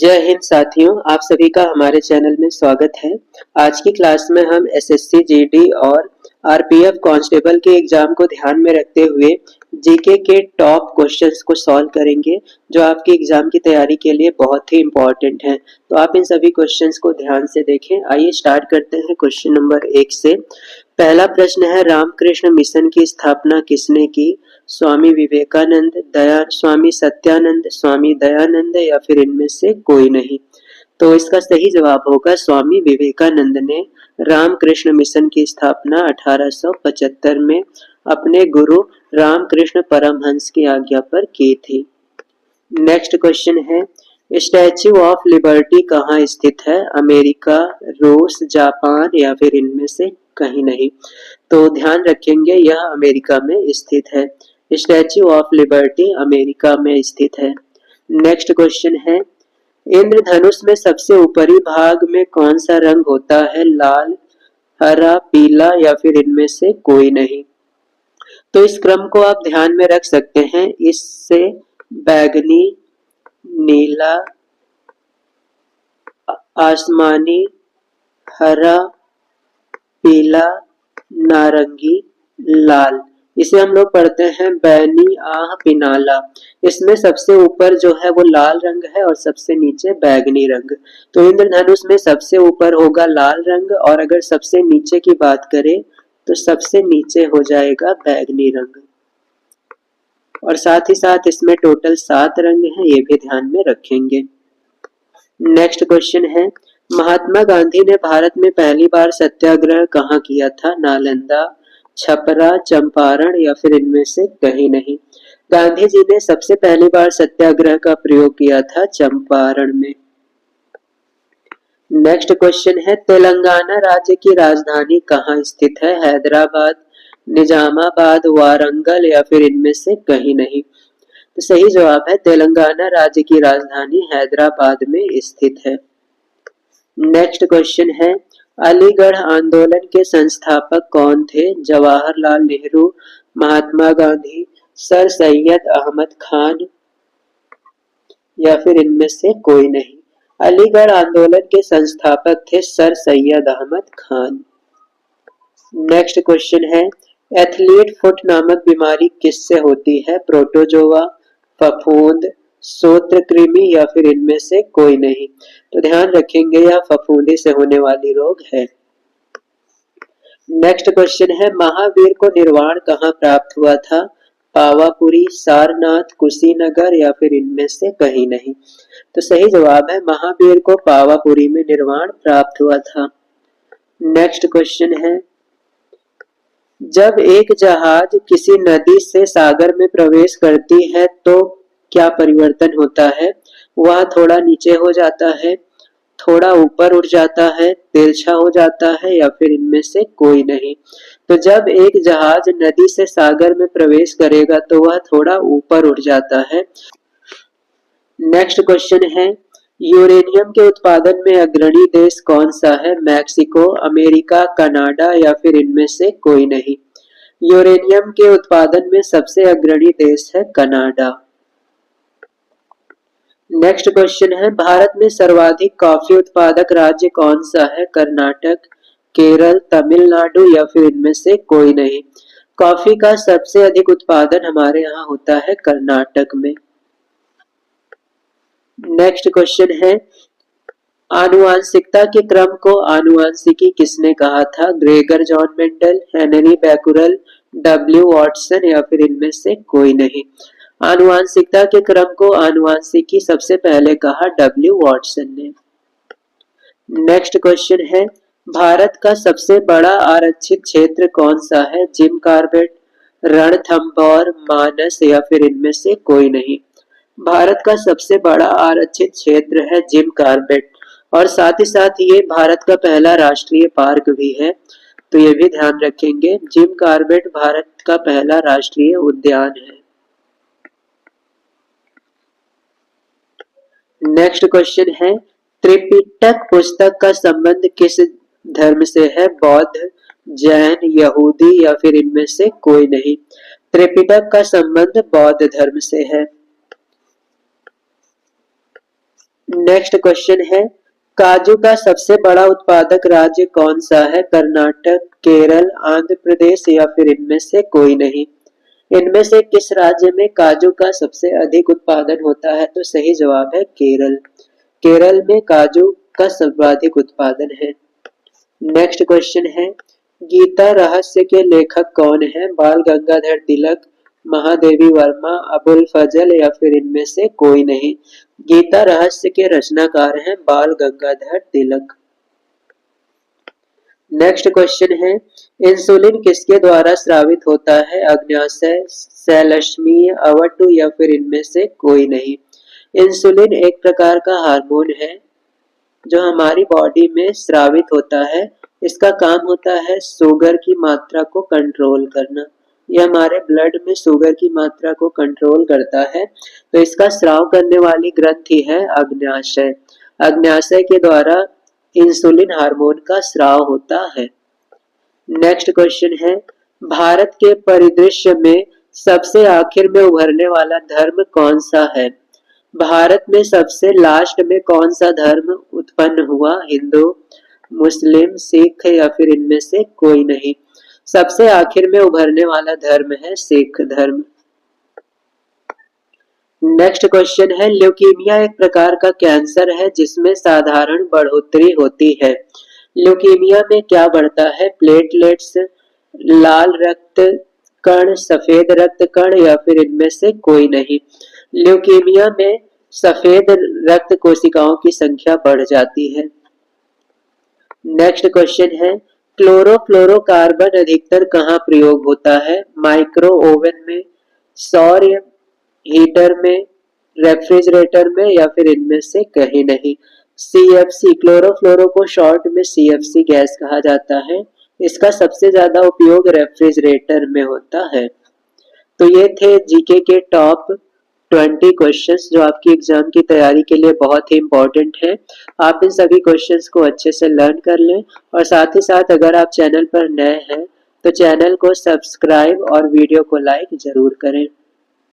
जय हिंद साथियों, आप सभी का हमारे चैनल में स्वागत है। आज की क्लास में हम एसएससी जीडी और आरपीएफ कांस्टेबल के एग्जाम को ध्यान में रखते हुए जीके के टॉप क्वेश्चंस को सॉल्व करेंगे, जो आपकी एग्जाम की तैयारी के लिए बहुत ही इम्पोर्टेंट हैं। तो आप इन सभी क्वेश्चंस को ध्यान से देखें। आइए स्टार्ट करते हैं क्वेश्चन नंबर 1 से। पहला प्रश्न है, रामकृष्ण मिशन की स्थापना किसने की? स्वामी विवेकानंद, स्वामी सत्यानंद, स्वामी दयानंद या फिर इनमें से कोई नहीं। तो इसका सही जवाब होगा स्वामी विवेकानंद ने रामकृष्ण मिशन की स्थापना 1875 में अपने गुरु रामकृष्ण परमहंस की आज्ञा पर की थी। नेक्स्ट क्वेश्चन है, स्टैच्यू ऑफ लिबर्टी कहाँ स्थित है? अमेरिका, रूस, जापान या फिर इनमें से कहीं नहीं। तो ध्यान रखेंगे यह अमेरिका में स्थित है। स्टैच्यू ऑफ लिबर्टी अमेरिका में स्थित है। नेक्स्ट क्वेश्चन है, इंद्रधनुष में सबसे ऊपरी भाग में कौन सा रंग होता है? लाल, हरा, पीला या फिर इनमें से कोई नहीं। तो इस क्रम को आप ध्यान में रख सकते हैं। इससे बैगनी, नीला, आसमानी, हरा, पीला, नारंगी, लाल, इसे हम लोग पढ़ते हैं बैनी आह पिनाला। इसमें सबसे ऊपर जो है वो लाल रंग है और सबसे नीचे बैगनी रंग। तो इंद्रधनुष में सबसे ऊपर होगा लाल रंग, और अगर सबसे नीचे की बात करें तो सबसे नीचे हो जाएगा बैगनी रंग। और साथ ही साथ इसमें टोटल 7 रंग हैं, ये भी ध्यान में रखेंगे। नेक्स्ट क्वेश्चन है, महात्मा गांधी ने भारत में पहली बार सत्याग्रह कहाँ किया था? नालंदा, छपरा, चंपारण या फिर इनमें से कहीं नहीं। गांधी जी ने सबसे पहली बार सत्याग्रह का प्रयोग किया था चंपारण में। नेक्स्ट क्वेश्चन है, तेलंगाना राज्य की राजधानी कहाँ स्थित है? हैदराबाद, निजामाबाद, वारंगल या फिर इनमें से कहीं नहीं। तो सही जवाब है तेलंगाना राज्य की राजधानी हैदराबाद में स्थित है। नेक्स्ट क्वेश्चन है, अलीगढ़ आंदोलन के संस्थापक कौन थे? जवाहरलाल नेहरू, महात्मा गांधी, सर सैयद अहमद खान या फिर इनमें से कोई नहीं। अलीगढ़ आंदोलन के संस्थापक थे sir Syed Ahmed Khan. Next question है, एथलीट फुट नामक बीमारी किससे होती है? प्रोटोजोआ, फफूंद, सूत्रकृमि या फिर इनमें से कोई नहीं। तो ध्यान रखेंगे यह फफूंदी से होने वाली रोग है। नेक्स्ट क्वेश्चन है, महावीर को निर्वाण कहाँ प्राप्त हुआ था? पावापुरी, सारनाथ, कुशीनगर या फिर इनमें से कहीं नहीं। तो सही जवाब है महावीर को पावापुरी में निर्वाण प्राप्त हुआ था। नेक्स्ट क्वेश्चन है, जब एक जहाज किसी नदी से सागर में प्रवेश करती है तो क्या परिवर्तन होता है? वह थोड़ा नीचे हो जाता है, थोड़ा ऊपर उठ जाता है, तिरछा हो जाता है या फिर इनमें से कोई नहीं। तो जब एक जहाज नदी से सागर में प्रवेश करेगा तो वह थोड़ा ऊपर उठ जाता है। नेक्स्ट क्वेश्चन है, यूरेनियम के उत्पादन में अग्रणी देश कौन सा है? मैक्सिको, अमेरिका, कनाडा या फिर इनमें से कोई नहीं। यूरेनियम के उत्पादन में सबसे अग्रणी देश है कनाडा। नेक्स्ट क्वेश्चन है, भारत में सर्वाधिक कॉफी उत्पादक राज्य कौन सा है? कर्नाटक, केरल, तमिलनाडु या फिर इनमें से कोई नहीं। कॉफी का सबसे अधिक उत्पादन हमारे यहाँ होता है कर्नाटक में। नेक्स्ट क्वेश्चन है, आनुवांशिकता के क्रम को आनुवांशिकी किसने कहा था? Gregor John Mendel, Henry Becquerel, W Watson या फिर इनमें से कोई नहीं। आनुवांशिकता के क्रम को आनुवांशिकी सबसे पहले कहा डब्ल्यू वॉटसन ने। नेक्स्ट क्वेश्चन है, भारत का सबसे बड़ा आरक्षित क्षेत्र कौन सा है? जिम कार्बेट, रणथंभौर, मानस या फिर इनमें से कोई नहीं। भारत का सबसे बड़ा आरक्षित क्षेत्र है जिम कार्बेट, और साथ ही साथ ये भारत का पहला राष्ट्रीय पार्क भी है, तो ये भी ध्यान रखेंगे। जिम कार्बेट भारत का पहला राष्ट्रीय उद्यान है। नेक्स्ट क्वेश्चन है, त्रिपिटक पुस्तक का संबंध किस धर्म से है? बौद्ध, जैन, यहूदी या फिर इनमें से कोई नहीं। त्रिपिटक का संबंध बौद्ध धर्म से है। नेक्स्ट क्वेश्चन है, काजू का सबसे बड़ा उत्पादक राज्य कौन सा है? कर्नाटक, केरल, आंध्र प्रदेश या फिर इनमें से कोई नहीं। इनमें से किस राज्य में काजू का सबसे अधिक उत्पादन होता है? तो सही जवाब है केरल। केरल में काजू का सर्वाधिक उत्पादन है। नेक्स्ट क्वेश्चन है, गीता रहस्य के लेखक कौन है? बाल गंगाधर तिलक, महादेवी वर्मा, अबुल फजल या फिर इनमें से कोई नहीं। गीता रहस्य के रचनाकार हैं बाल गंगाधर तिलक। नेक्स्ट क्वेश्चन है, इंसुलिन किसके द्वारा स्रावित होता है? अग्न्याशय, शैलश्मीय, अवटु या फिर इनमें से कोई नहीं। इंसुलिन एक प्रकार का हार्मोन है जो हमारी बॉडी में स्रावित होता है। इसका काम होता है शुगर की मात्रा को कंट्रोल करना। यह हमारे ब्लड में शुगर की मात्रा को कंट्रोल करता है। तो इसका स्राव करने वाली ग्रंथि है अग्न्याशय। अग्न्याशय के द्वारा इंसुलिन हार्मोन का स्राव होता है। नेक्स्ट क्वेश्चन है, भारत के परिदृश्य में सबसे आखिर में उभरने वाला धर्म कौन सा है? भारत में सबसे लास्ट में कौन सा धर्म उत्पन्न हुआ? हिंदू, मुस्लिम, सिख या फिर इनमें से कोई नहीं। सबसे आखिर में उभरने वाला धर्म है सिख धर्म। नेक्स्ट क्वेश्चन है, ल्यूकीमिया एक प्रकार का कैंसर है जिसमें साधारण बढ़ोतरी होती है। ल्यूकीमिया में क्या बढ़ता है? प्लेटलेट्स, लाल रक्त कण, सफेद रक्त कण या फिर इनमें से कोई नहीं। ल्यूकीमिया में सफेद रक्त कोशिकाओं की संख्या बढ़ जाती है। नेक्स्ट क्वेश्चन है, क्लोरोफ्लोरोकार्बन अधिकतर कहाँ प्रयोग होता है? माइक्रो ओवन में, सौर हीटर में, रेफ्रिजरेटर में या फिर इनमें से कहीं नहीं। CFC, क्लोरोफ्लोरो को शॉर्ट में CFC गैस कहा जाता है। इसका सबसे ज्यादा उपयोग रेफ्रिजरेटर में होता है। तो ये थे जीके के टॉप 20 क्वेश्चंस जो आपकी एग्जाम की तैयारी के लिए बहुत ही इंपॉर्टेंट है। आप इन सभी क्वेश्चंस को अच्छे से लर्न कर लें और साथ ही साथ अगर आप चैनल पर नए हैं तो चैनल को सब्सक्राइब और वीडियो को लाइक जरूर करें।